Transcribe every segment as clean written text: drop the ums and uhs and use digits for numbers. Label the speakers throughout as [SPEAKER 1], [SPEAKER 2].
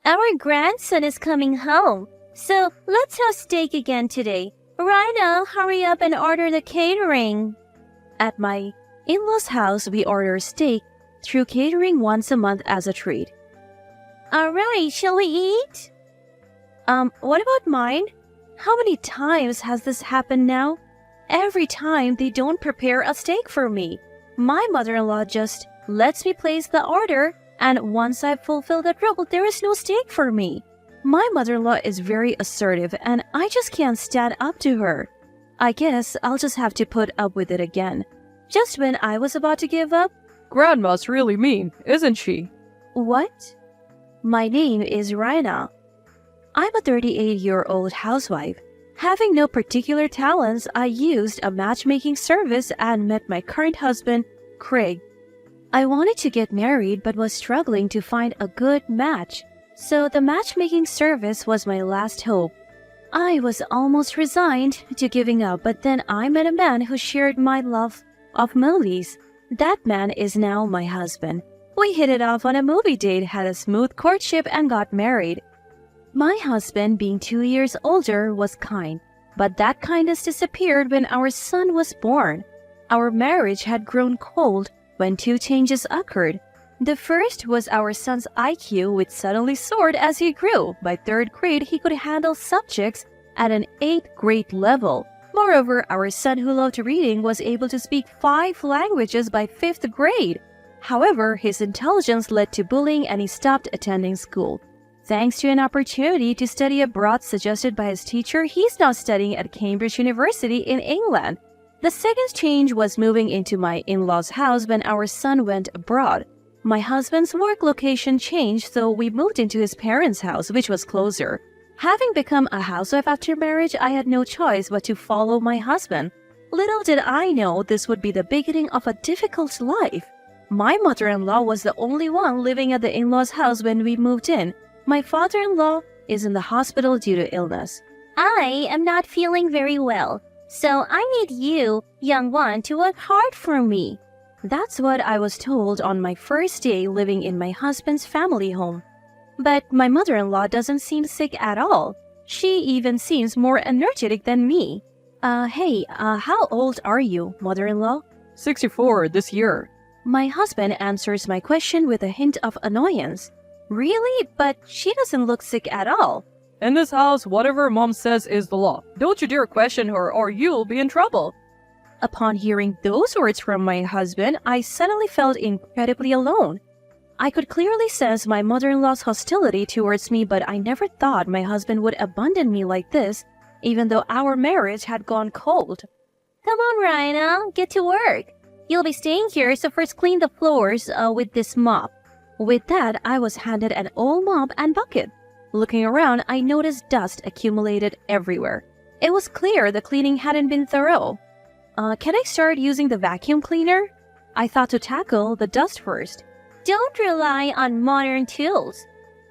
[SPEAKER 1] Our grandson is coming home, so let's have steak again today. Rhino, hurry up and order the catering.
[SPEAKER 2] At my in-laws' house, we order steak through catering once a month as a treat.
[SPEAKER 1] Alright, shall we eat?
[SPEAKER 2] What about mine? How many times has this happened now? Every time they don't prepare a steak for me. My mother-in-law just lets me place the order, and once I've fulfilled that role, there is no steak for me. My mother-in-law is very assertive, and I just can't stand up to her. I guess I'll just have to put up with it again. Just when I was about to give up,
[SPEAKER 3] Grandma's really mean, isn't she?
[SPEAKER 2] What? My name is Raina. I'm a 38-year-old housewife. Having no particular talents, I used a matchmaking service and met my current husband, Craig. I wanted to get married but was struggling to find a good match, so the matchmaking service was my last hope. I was almost resigned to giving up, but then I met a man who shared my love of movies. That man is now my husband. We hit it off on a movie date, had a smooth courtship, and got married. My husband, being 2 years older, was kind, but that kindness disappeared when our son was born. Our marriage had grown cold when two changes occurred. The first was our son's IQ, which suddenly soared as he grew. By third grade, he could handle subjects at an 8th grade level. Moreover, our son, who loved reading, was able to speak 5 languages by 5th grade. However, his intelligence led to bullying and he stopped attending school. Thanks to an opportunity to study abroad suggested by his teacher, he's now studying at Cambridge University in England. The second change was moving into my in-laws' house when our son went abroad. My husband's work location changed, so we moved into his parents' house, which was closer. Having become a housewife after marriage, I had no choice but to follow my husband. Little did I know this would be the beginning of a difficult life. My mother-in-law was the only one living at the in-laws' house when we moved in. My father-in-law is in the hospital due to illness.
[SPEAKER 1] I am not feeling very well, so I need you, young one, to work hard for me.
[SPEAKER 2] That's what I was told on my first day living in my husband's family home. But my mother-in-law doesn't seem sick at all. She even seems more energetic than me. Hey, how old are you, mother-in-law?
[SPEAKER 3] 64 this year.
[SPEAKER 2] My husband answers my question with a hint of annoyance. Really? But she doesn't look sick at all.
[SPEAKER 3] In this house, whatever Mom says is the law. Don't you dare question her or you'll be in trouble.
[SPEAKER 2] Upon hearing those words from my husband, I suddenly felt incredibly alone. I could clearly sense my mother-in-law's hostility towards me, but I never thought my husband would abandon me like this, even though our marriage had gone cold.
[SPEAKER 1] Come on, Rhino, get to work. You'll be staying here, so first clean the floors with this mop.
[SPEAKER 2] With that, I was handed an old mop and bucket. Looking around, I noticed dust accumulated everywhere. It was clear the cleaning hadn't been thorough. Can I start using the vacuum cleaner? I thought to tackle the dust first.
[SPEAKER 1] Don't rely on modern tools.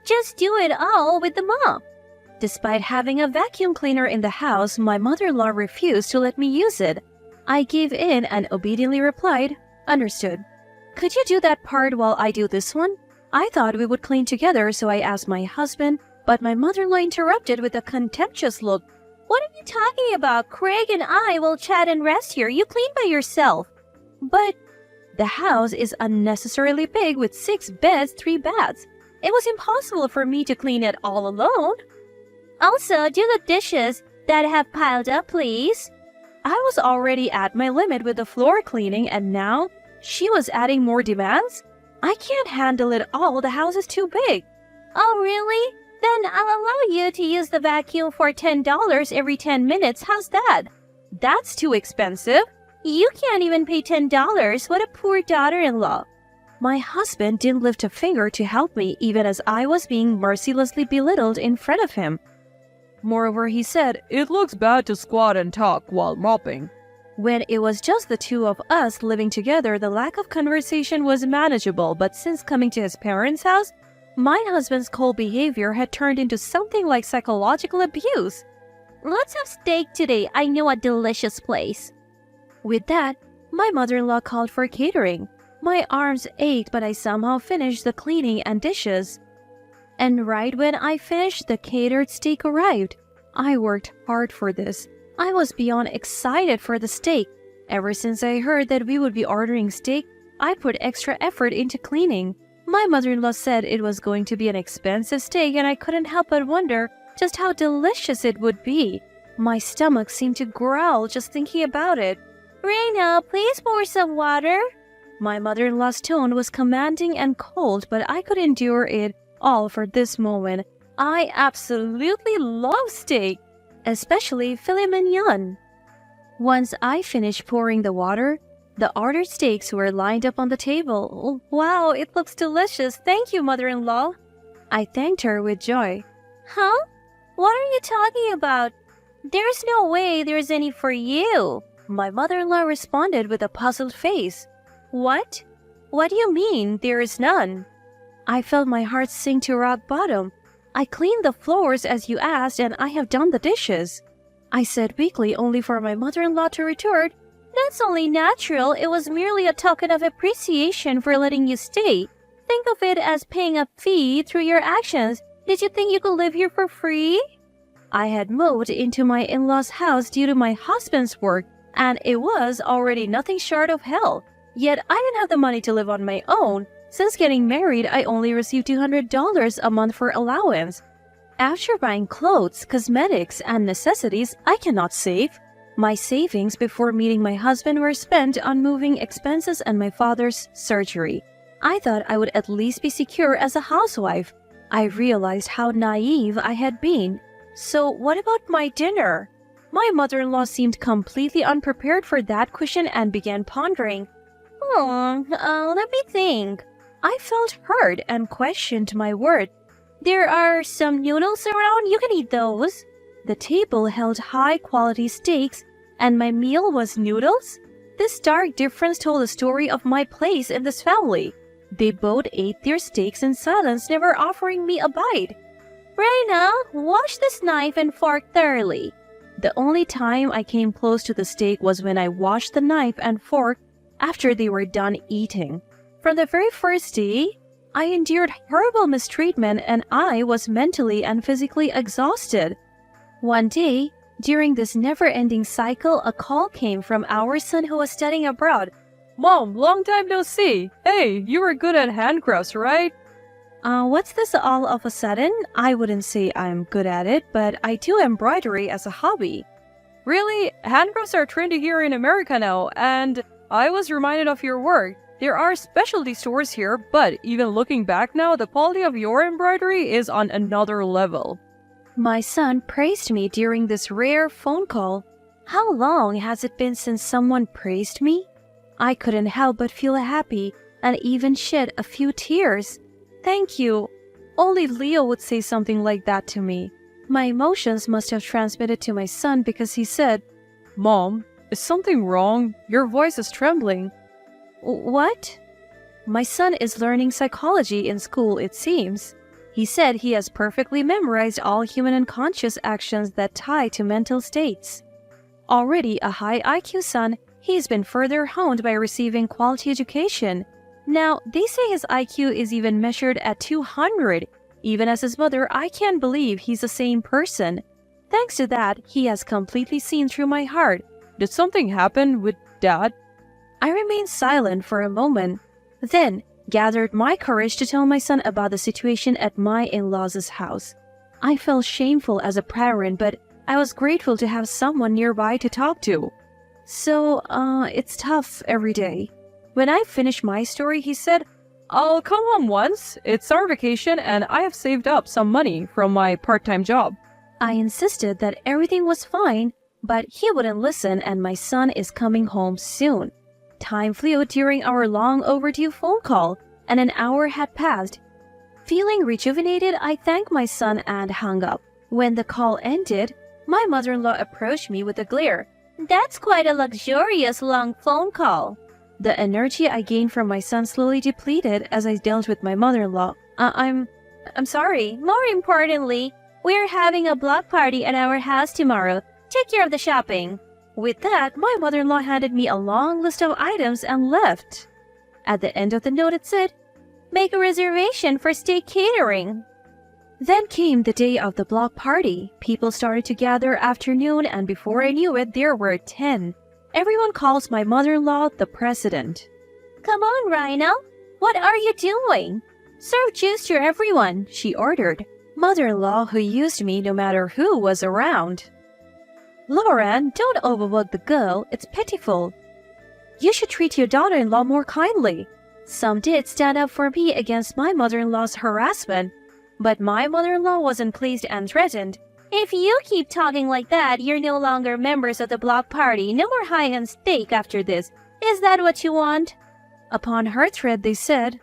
[SPEAKER 1] Just do it all with the mop.
[SPEAKER 2] Despite having a vacuum cleaner in the house, my mother-in-law refused to let me use it. I gave in and obediently replied, "Understood." Could you do that part while I do this one? I thought we would clean together, so I asked my husband, but my mother-in-law interrupted with a contemptuous look.
[SPEAKER 1] What are you talking about? Craig and I will chat and rest here. You clean by yourself.
[SPEAKER 2] But the house is unnecessarily big with 6 beds, 3 baths. It was impossible for me to clean it all alone.
[SPEAKER 1] Also, do the dishes that have piled up, please.
[SPEAKER 2] I was already at my limit with the floor cleaning, and now she was adding more demands? I can't handle it all. The house is too big.
[SPEAKER 1] Oh, really? Then I'll allow you to use the vacuum for $10 every 10 minutes. How's that?
[SPEAKER 2] That's too expensive.
[SPEAKER 1] You can't even pay $10. What a poor daughter-in-law.
[SPEAKER 2] My husband didn't lift a finger to help me, even as I was being mercilessly belittled in front of him.
[SPEAKER 3] Moreover, he said, "It looks bad to squat and talk while mopping."
[SPEAKER 2] When it was just the two of us living together, the lack of conversation was manageable, but since coming to his parents' house, my husband's cold behavior had turned into something like psychological abuse.
[SPEAKER 1] Let's have steak today. I know a delicious place.
[SPEAKER 2] With that, my mother-in-law called for catering. My arms ached, but I somehow finished the cleaning and dishes. And right when I finished, the catered steak arrived. I worked hard for this. I was beyond excited for the steak. Ever since I heard that we would be ordering steak, I put extra effort into cleaning. My mother-in-law said it was going to be an expensive steak, and I couldn't help but wonder just how delicious it would be. My stomach seemed to growl just thinking about it.
[SPEAKER 1] Reina, please pour some water.
[SPEAKER 2] My mother-in-law's tone was commanding and cold, but I could endure it all for this moment. I absolutely love steak, especially filet mignon. Once I finished pouring the water, the ordered steaks were lined up on the table. Wow, it looks delicious. Thank you, mother-in-law. I thanked her with joy.
[SPEAKER 1] Huh? What are you talking about? There's no way there's any for you.
[SPEAKER 2] My mother-in-law responded with a puzzled face. What? What do you mean there is none? I felt my heart sink to rock bottom. I cleaned the floors as you asked, and I have done the dishes. I said weakly, only for my mother-in-law to retort,
[SPEAKER 1] That's only natural. It was merely a token of appreciation for letting you stay. Think of it as paying a fee through your actions. Did you think you could live here for free?
[SPEAKER 2] I had moved into my in-laws' house due to my husband's work, and it was already nothing short of hell. Yet I didn't have the money to live on my own. Since getting married, I only received $200 a month for allowance. After buying clothes, cosmetics, and necessities, I cannot save. My savings before meeting my husband were spent on moving expenses and my father's surgery. I thought I would at least be secure as a housewife. I realized how naive I had been. So what about my dinner? My mother-in-law seemed completely unprepared for that question and began pondering.
[SPEAKER 1] Let me think.
[SPEAKER 2] I felt hurt and questioned my word.
[SPEAKER 1] There are some noodles around. You can eat those.
[SPEAKER 2] The table held high-quality steaks, and my meal was noodles? This stark difference told the story of my place in this family. They both ate their steaks in silence, never offering me a bite.
[SPEAKER 1] Reina, wash this knife and fork thoroughly.
[SPEAKER 2] The only time I came close to the steak was when I washed the knife and fork after they were done eating. From the very first day, I endured horrible mistreatment, and I was mentally and physically exhausted. One day, during this never-ending cycle, a call came from our son who was studying abroad.
[SPEAKER 3] Mom, long time no see. Hey, you were good at handcrafts, right?
[SPEAKER 2] What's this all of a sudden? I wouldn't say I'm good at it, but I do embroidery as a hobby.
[SPEAKER 3] Really? Handcrafts are trendy here in America now, and I was reminded of your work. There are specialty stores here, but even looking back now, the quality of your embroidery is on another level.
[SPEAKER 2] My son praised me during this rare phone call. How long has it been since someone praised me? I couldn't help but feel happy and even shed a few tears. Thank you. Only Leo would say something like that to me. My emotions must have transmitted to my son because he said,
[SPEAKER 3] Mom, is something wrong? Your voice is trembling.
[SPEAKER 2] What? My son is learning psychology in school, it seems. He said he has perfectly memorized all human unconscious actions that tie to mental states. Already a high IQ son, he's been further honed by receiving quality education. Now, they say his IQ is even measured at 200. Even as his mother, I can't believe he's the same person. Thanks to that, he has completely seen through my heart.
[SPEAKER 3] Did something happen with Dad?
[SPEAKER 2] I remained silent for a moment, then gathered my courage to tell my son about the situation at my in-laws' house. I felt shameful as a parent, but I was grateful to have someone nearby to talk to. So, it's tough every day. When I finished my story, he said,
[SPEAKER 3] I'll come home once. It's summer vacation and I have saved up some money from my part-time job.
[SPEAKER 2] I insisted that everything was fine, but he wouldn't listen, and my son is coming home soon. Time flew during our long overdue phone call, and an hour had passed. Feeling rejuvenated, I thanked my son and hung up. When the call ended, my mother-in-law approached me with a glare.
[SPEAKER 1] That's quite a luxurious long phone call.
[SPEAKER 2] The energy I gained from my son slowly depleted as I dealt with my mother-in-law. I'm sorry.
[SPEAKER 1] More importantly, we're having a block party at our house tomorrow. Take care of the shopping.
[SPEAKER 2] With that, my mother-in-law handed me a long list of items and left. At the end of the note it said,
[SPEAKER 1] Make a reservation for steak catering.
[SPEAKER 2] Then came the day of the block party. People started to gather afternoon, and before I knew it, there were 10. Everyone calls my mother-in-law the president.
[SPEAKER 1] Come on, Rhino. What are you doing? Serve juice to everyone,
[SPEAKER 2] she ordered. Mother-in-law who used me no matter who was around. Lauren, don't overwork the girl. It's pitiful. You should treat your daughter-in-law more kindly. Some did stand up for me against my mother-in-law's harassment, but my mother-in-law wasn't pleased and threatened.
[SPEAKER 1] If you keep talking like that, you're no longer members of the block party. No more high-end steak after this. Is that what you want?
[SPEAKER 2] Upon her threat, they said,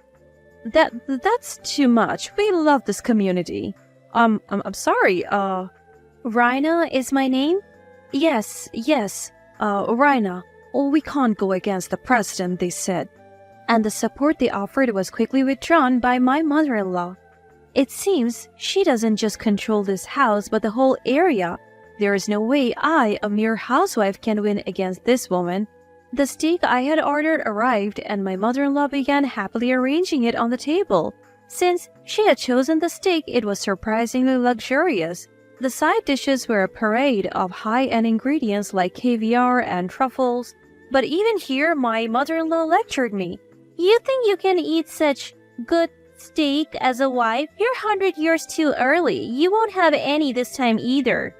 [SPEAKER 2] That's too much. We love this community. I'm sorry,
[SPEAKER 1] Rhina is my name?
[SPEAKER 2] Yes, Rhina. We can't go against the president, they said. And the support they offered was quickly withdrawn by my mother-in-law. It seems she doesn't just control this house, but the whole area. There is no way I, a mere housewife, can win against this woman. The steak I had ordered arrived, and my mother-in-law began happily arranging it on the table. Since she had chosen the steak, it was surprisingly luxurious. The side dishes were a parade of high-end ingredients like caviar and truffles. But even here, my mother-in-law lectured me.
[SPEAKER 1] You think you can eat such good steak as a wife? You're 100 years too early. You won't have any this time either.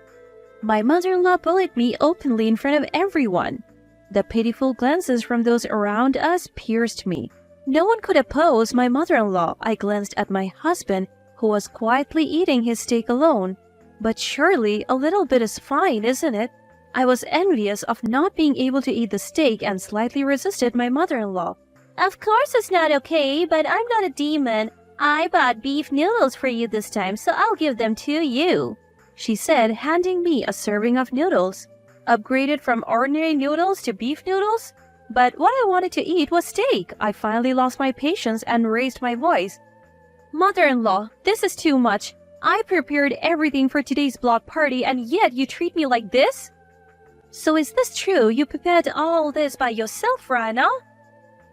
[SPEAKER 2] My mother-in-law bullied me openly in front of everyone. The pitiful glances from those around us pierced me. No one could oppose my mother-in-law. I glanced at my husband, who was quietly eating his steak alone. But surely a little bit is fine, isn't it? I was envious of not being able to eat the steak and slightly resisted my mother-in-law.
[SPEAKER 1] Of course it's not okay, but I'm not a demon. I bought beef noodles for you this time, so I'll give them to you,
[SPEAKER 2] she said, handing me a serving of noodles. Upgraded from ordinary noodles to beef noodles? But what I wanted to eat was steak. I finally lost my patience and raised my voice. Mother-in-law, this is too much. I prepared everything for today's block party, and yet you treat me like this? So is this true? You prepared all this by yourself, Rana?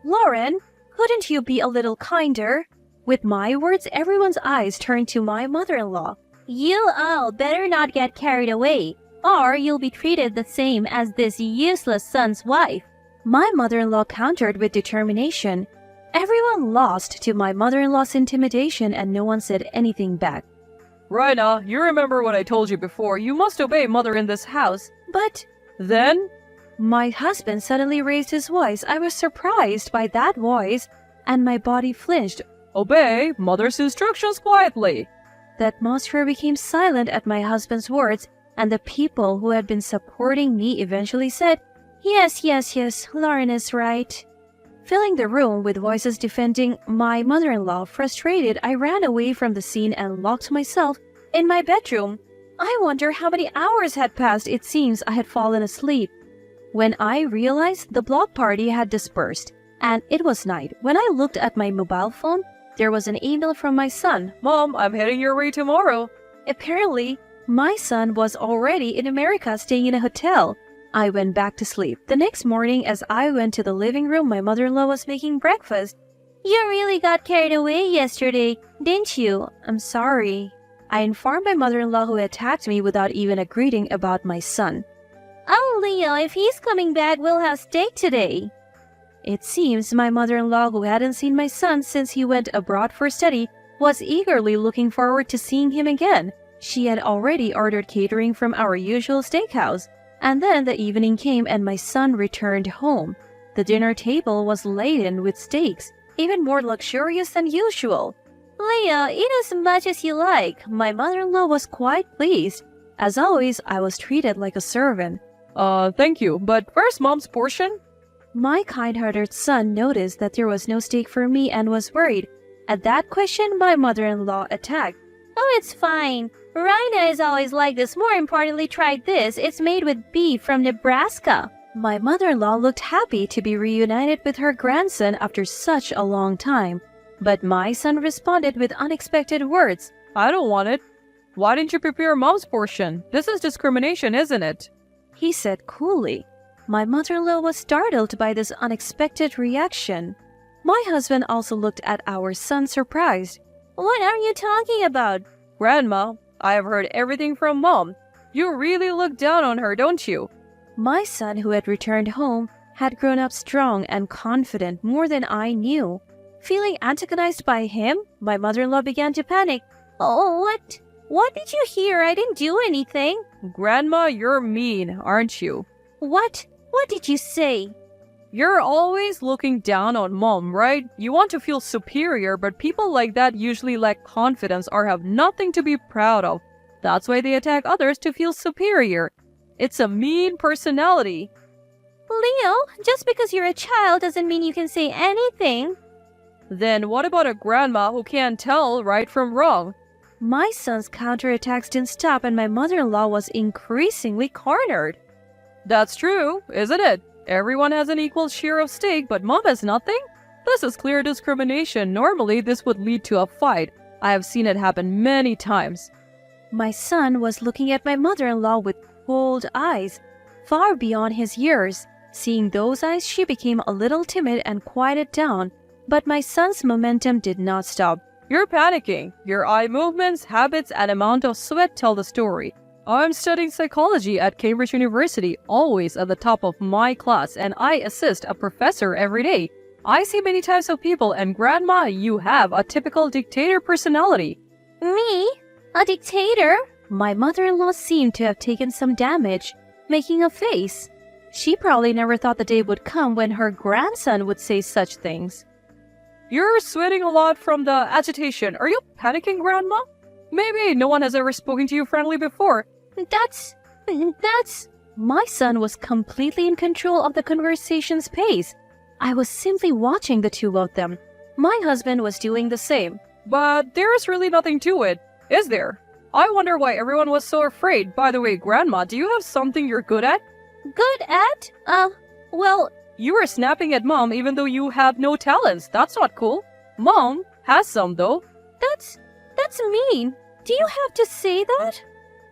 [SPEAKER 2] Lauren, couldn't you be a little kinder? With my words, everyone's eyes turned to my mother-in-law.
[SPEAKER 1] You all better not get carried away, or you'll be treated the same as this useless son's wife.
[SPEAKER 2] My mother-in-law countered with determination. Everyone lost to my mother-in-law's intimidation, and no one said anything back.
[SPEAKER 3] Rhina, you remember what I told you before. You must obey mother in this house.
[SPEAKER 2] But
[SPEAKER 3] then?
[SPEAKER 2] My husband suddenly raised his voice. I was surprised by that voice, and my body flinched.
[SPEAKER 3] Obey mother's instructions quietly.
[SPEAKER 2] The atmosphere became silent at my husband's words, and the people who had been supporting me eventually said, Yes, Lauren is right. Filling the room with voices defending my mother-in-law, frustrated, I ran away from the scene and locked myself in my bedroom. I wonder how many hours had passed. It seems I had fallen asleep. When I realized the block party had dispersed, and it was night, when I looked at my mobile phone, there was an email from my son.
[SPEAKER 3] Mom, I'm heading your way tomorrow.
[SPEAKER 2] Apparently, my son was already in America staying in a hotel. I went back to sleep. The next morning, as I went to the living room, my mother-in-law was making breakfast.
[SPEAKER 1] You really got carried away yesterday, didn't you?
[SPEAKER 2] I'm sorry. I informed my mother-in-law, who attacked me without even a greeting about my son.
[SPEAKER 1] Oh, Leo, if he's coming back, we'll have steak today.
[SPEAKER 2] It seems my mother-in-law, who hadn't seen my son since he went abroad for study, was eagerly looking forward to seeing him again. She had already ordered catering from our usual steakhouse. And then the evening came and my son returned home. The dinner table was laden with steaks, even more luxurious than usual.
[SPEAKER 1] Leo, eat as much as you like.
[SPEAKER 2] My mother-in-law was quite pleased. As always, I was treated like a servant.
[SPEAKER 3] Thank you, but where's Mom's portion?
[SPEAKER 2] My kind-hearted son noticed that there was no steak for me and was worried. At that question, my mother-in-law attacked.
[SPEAKER 1] Oh, it's fine. Rhina is always like this. More importantly, try this. It's made with beef from Nebraska.
[SPEAKER 2] My mother-in-law looked happy to be reunited with her grandson after such a long time. But my son responded with unexpected words.
[SPEAKER 3] I don't want it. Why didn't you prepare Mom's portion? This is discrimination, isn't it?
[SPEAKER 2] He said coolly. My mother-in-law was startled by this unexpected reaction. My husband also looked at our son surprised.
[SPEAKER 1] What are you talking about?
[SPEAKER 3] Grandma, I have heard everything from Mom. You really look down on her, don't you?
[SPEAKER 2] My son, who had returned home, had grown up strong and confident more than I knew. Feeling antagonized by him, my mother-in-law began to panic.
[SPEAKER 1] Oh, what? What did you hear? I didn't do anything.
[SPEAKER 3] Grandma, you're mean, aren't you?
[SPEAKER 1] What? What did you say?
[SPEAKER 3] You're always looking down on Mom, right? You want to feel superior, but people like that usually lack confidence or have nothing to be proud of. That's why they attack others to feel superior. It's a mean personality.
[SPEAKER 1] Leo, just because you're a child doesn't mean you can say anything.
[SPEAKER 3] Then what about a grandma who can't tell right from wrong?
[SPEAKER 2] My son's counterattacks didn't stop and my mother-in-law was increasingly cornered.
[SPEAKER 3] That's true, isn't it? Everyone has an equal share of stake, but Mom has nothing? This is clear discrimination. Normally, this would lead to a fight. I have seen it happen many times.
[SPEAKER 2] My son was looking at my mother-in-law with cold eyes, far beyond his years. Seeing those eyes, she became a little timid and quieted down. But my son's momentum did not stop.
[SPEAKER 3] You're panicking. Your eye movements, habits, and amount of sweat tell the story. I'm studying psychology at Cambridge University, always at the top of my class, and I assist a professor every day. I see many types of people, and Grandma, you have a typical dictator personality.
[SPEAKER 1] Me? A dictator?
[SPEAKER 2] My mother-in-law seemed to have taken some damage, making a face. She probably never thought the day would come when her grandson would say such things.
[SPEAKER 3] You're sweating a lot from the agitation. Are you panicking, Grandma? Maybe no one has ever spoken to you friendly before.
[SPEAKER 1] That's...
[SPEAKER 2] My son was completely in control of the conversation's pace. I was simply watching the two of them. My husband was doing the same.
[SPEAKER 3] But there's really nothing to it, is there? I wonder why everyone was so afraid. By the way, Grandma, do you have something you're good at?
[SPEAKER 1] Good at? Well...
[SPEAKER 3] You were snapping at Mom even though you have no talents. That's not cool. Mom has some, though.
[SPEAKER 1] That's mean. Do you have to say that?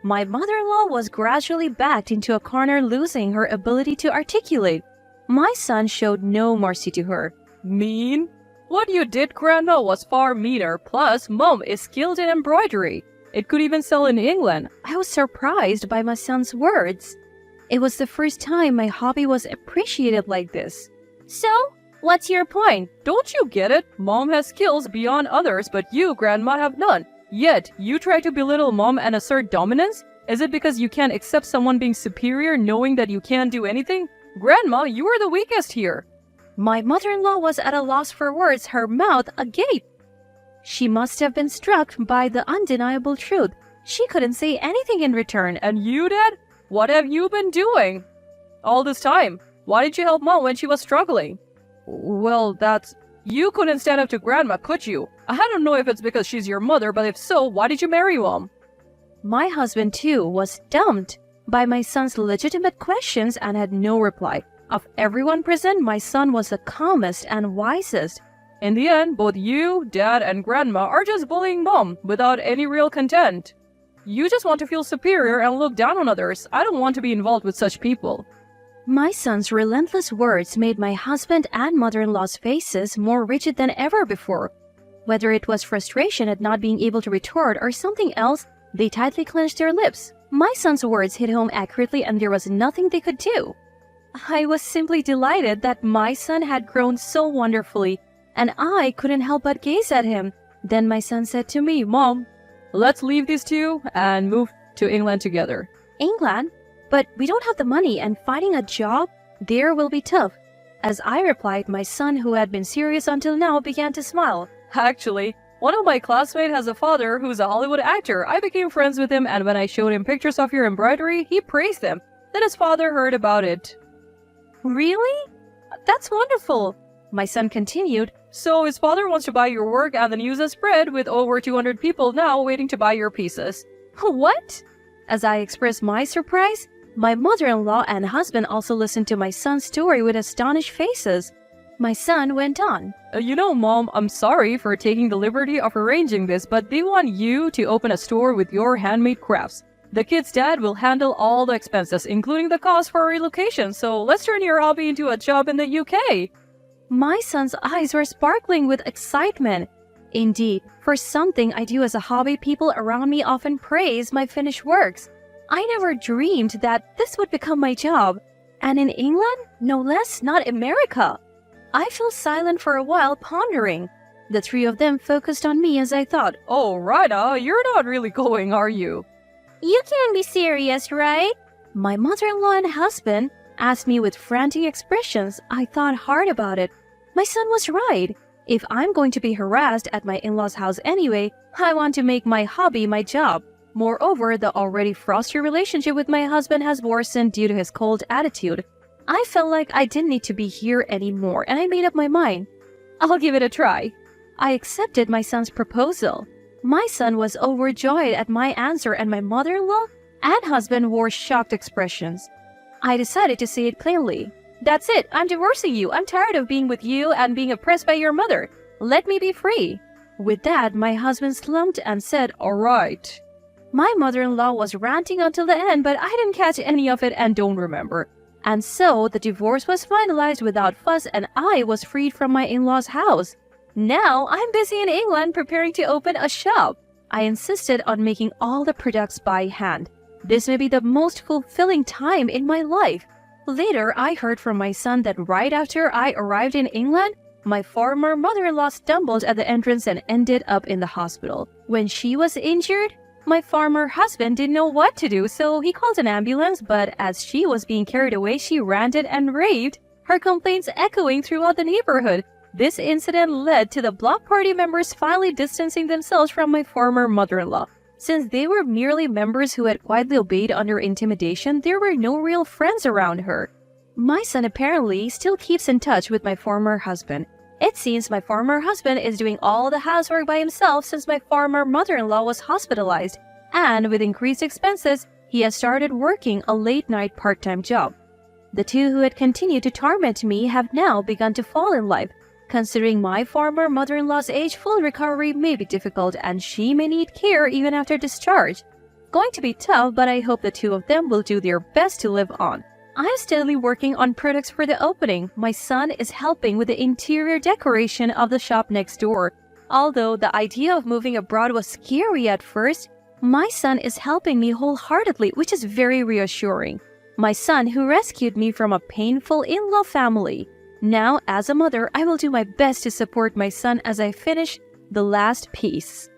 [SPEAKER 2] My mother-in-law was gradually backed into a corner, losing her ability to articulate. My son showed no mercy to her.
[SPEAKER 3] Mean? What you did, Grandma, was far meaner. Plus, Mom is skilled in embroidery. It could even sell in England.
[SPEAKER 2] I was surprised by my son's words. It was the first time my hobby was appreciated like this.
[SPEAKER 1] So, what's your point?
[SPEAKER 3] Don't you get it? Mom has skills beyond others, but you, Grandma, have none. Yet, you try to belittle Mom and assert dominance? Is it because you can't accept someone being superior knowing that you can't do anything? Grandma, you are the weakest here.
[SPEAKER 2] My mother-in-law was at a loss for words, her mouth agape. She must have been struck by the undeniable truth. She couldn't say anything in return.
[SPEAKER 3] And you, Dad? What have you been doing all this time? Why did you help Mom when she was struggling? Well, that's... You couldn't stand up to Grandma, could you? I don't know if it's because she's your mother, but if so, why did you marry Mom?
[SPEAKER 2] My husband, too, was stumped by my son's legitimate questions and had no reply. Of everyone present, my son was the calmest and wisest.
[SPEAKER 3] In the end, both you, Dad, and Grandma are just bullying Mom without any real content. You just want to feel superior and look down on others. I don't want to be involved with such people.
[SPEAKER 2] My son's relentless words made my husband and mother-in-law's faces more rigid than ever before. Whether it was frustration at not being able to retort or something else, they tightly clenched their lips. My son's words hit home accurately and there was nothing they could do. I was simply delighted that my son had grown so wonderfully, and I couldn't help but gaze at him. Then my son said to me, "Mom,
[SPEAKER 3] let's leave these two and move to England together."
[SPEAKER 2] England? But we don't have the money, and finding a job there will be tough. As I replied, my son, who had been serious until now, began to smile.
[SPEAKER 3] Actually, one of my classmates has a father who's a Hollywood actor. I became friends with him, and when I showed him pictures of your embroidery, he praised them. Then his father heard about it.
[SPEAKER 2] Really? That's wonderful. My son continued.
[SPEAKER 3] So his father wants to buy your work, and the news has spread with over 200 people now waiting to buy your pieces.
[SPEAKER 2] What? As I expressed my surprise, my mother-in-law and husband also listened to my son's story with astonished faces. My son went on.
[SPEAKER 3] You know, Mom, I'm sorry for taking the liberty of arranging this, but they want you to open a store with your handmade crafts. The kid's dad will handle all the expenses, including the cost for relocation, so let's turn your hobby into a job in the UK.
[SPEAKER 2] My son's eyes were sparkling with excitement. Indeed, for something I do as a hobby, people around me often praise my finished works. I never dreamed that this would become my job. And in England? No less, not America. I fell silent for a while, pondering. The three of them focused on me as I thought,
[SPEAKER 3] Oh, Rhina, you're not really going, are you?
[SPEAKER 1] You can't be serious, right?
[SPEAKER 2] my mother-in-law and husband asked me with frantic expressions. I thought hard about it. My son was right. If I'm going to be harassed at my in-laws' house anyway, I want to make my hobby my job. Moreover, the already frosty relationship with my husband has worsened due to his cold attitude. I felt like I didn't need to be here anymore, and I made up my mind. I'll give it a try. I accepted my son's proposal. My son was overjoyed at my answer, and my mother-in-law and husband wore shocked expressions. I decided to say it plainly. That's it. I'm divorcing you. I'm tired of being with you and being oppressed by your mother. Let me be free. With that, my husband slumped and said,
[SPEAKER 3] All right.
[SPEAKER 2] My mother-in-law was ranting until the end, but I didn't catch any of it and don't remember. And so the divorce was finalized without fuss, and I was freed from my in-laws' house. Now I'm busy in England preparing to open a shop. I insisted on making all the products by hand. This may be the most fulfilling time in my life. Later, I heard from my son that right after I arrived in England, my former mother-in-law stumbled at the entrance and ended up in the hospital. When she was injured, my former husband didn't know what to do, so he called an ambulance, but as she was being carried away, she ranted and raved, her complaints echoing throughout the neighborhood. This incident led to the block party members finally distancing themselves from my former mother-in-law. Since they were merely members who had quietly obeyed under intimidation, there were no real friends around her. My son apparently still keeps in touch with my former husband. It seems my former husband is doing all the housework by himself since my former mother-in-law was hospitalized, and with increased expenses, he has started working a late-night part-time job. The two who had continued to torment me have now begun to fall in love. Considering my former mother-in-law's age, full recovery may be difficult and she may need care even after discharge. Going to be tough, but I hope the two of them will do their best to live on. I am steadily working on products for the opening. My son is helping with the interior decoration of the shop next door. Although the idea of moving abroad was scary at first, my son is helping me wholeheartedly, which is very reassuring. My son who rescued me from a painful in-law family. Now, as a mother, I will do my best to support my son as I finish the last piece.